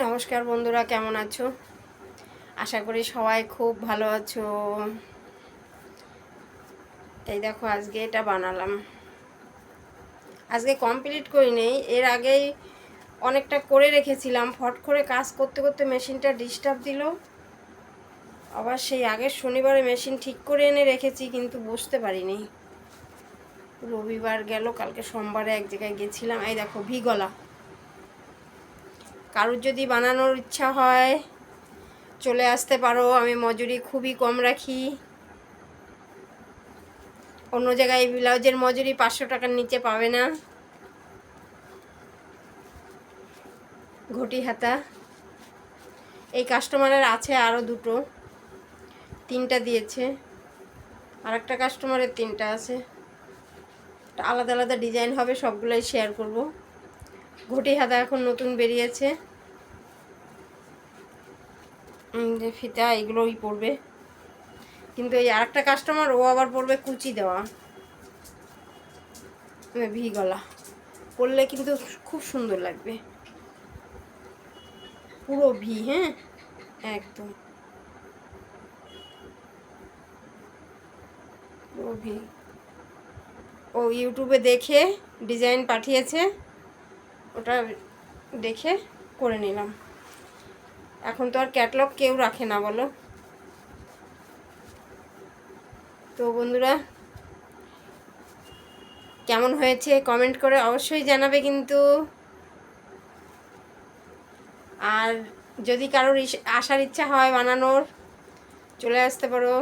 নমস্কার বন্ধুরা, কেমন আছো? আশা করি সবাই খুব ভালো আছো। এই দেখো, আজকে এটা বানালাম। আজকে কমপ্লিট করি নেই, এর আগেই অনেকটা করে রেখেছিলাম। ফট করে কাজ করতে করতে মেশিনটা ডিস্টার্ব দিল। আবার সেই আগের শনিবারে মেশিন ঠিক করে এনে রেখেছি, কিন্তু বসতে পারিনি। রবিবার গেল, কালকে সোমবারে এক জায়গায় গেছিলাম। এই দেখো, ভি গলা। কারোর যদি বানানোর ইচ্ছা হয় চলে আসতে পারো। আমি মজুরি খুবই কম রাখি। অন্য জায়গায় ব্লাউজের মজুরি 500 টাকার নিচে পাবে না। ঘটি হাতা এই কাস্টমারের আছে আরও দুটো, 3টা দিয়েছে। আর একটা কাস্টমারের 3টা আছে। আলাদা আলাদা ডিজাইন হবে, সবগুলোই শেয়ার করব। ঘটি হাতা এখন নতুন বেরিয়েছে। যে ফিতা এগুলোই পড়বে, কিন্তু এই আরেকটা কাস্টমার ও আবার পড়বে কুচি দেওয়া ভি গলা। পরলে কিন্তু খুব সুন্দর লাগবে, পুরো ভি। হ্যাঁ, একদম পুরো ভি। ও ইউটিউবে দেখে ডিজাইন পাঠিয়েছে, ওটা দেখে করে নিলাম। এখন তো আর ক্যাটালগ কেউ রাখে না, বলো। তো বন্ধুরা, কেমন হয়েছে কমেন্ট করে অবশ্যই জানাবে কিন্তু। আর যদি কারোর আসার ইচ্ছা হয় বানানোর, চলে আসতে পারো।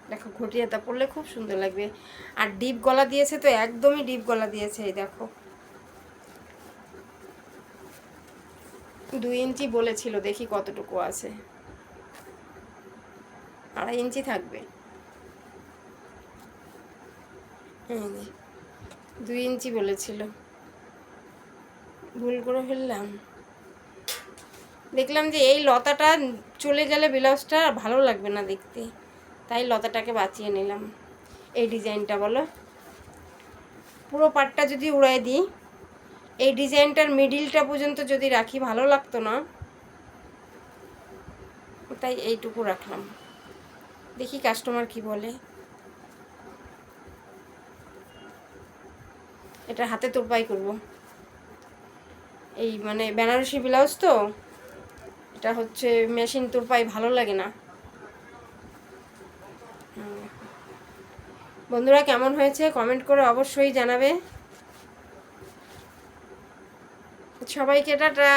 দেখো, ঘটি হাতা পরলে খুব সুন্দর লাগবে। আর ডিপ গলা দিয়েছে, তো একদমই ডিপ গলা দিয়েছে। এই দেখো, 2 ইঞ্চি বলেছিল, দেখি কতটুকু আছে। 2.5 ইঞ্চি থাকবে। হ্যাঁ, 2 ইঞ্চি বলেছিল, ভুল করে ফেললাম। দেখলাম যে এই লতাটা চলে গেলে ব্লাউজটা ভালো লাগবে না দেখতে, তাই লতাটাকে বাঁচিয়ে নিলাম। এই ডিজাইনটা বলো, পুরো পাটটা যদি উড়াই দিই, এই ডিজাইনটার মিডিলটা পর্যন্ত যদি রাখি ভালো লাগতো না, তাই এইটুকু রাখলাম। দেখি কাস্টমার কি বলে। এটা হাতে তোরপাই করব। এই মানে বেনারসি ব্লাউজ তো, এটা হচ্ছে মেশিন তোরপাই ভালো লাগে না। বন্ধুরা, কেমন হয়েছে কমেন্ট করে অবশ্যই জানাবে। সবাইকে টাটা।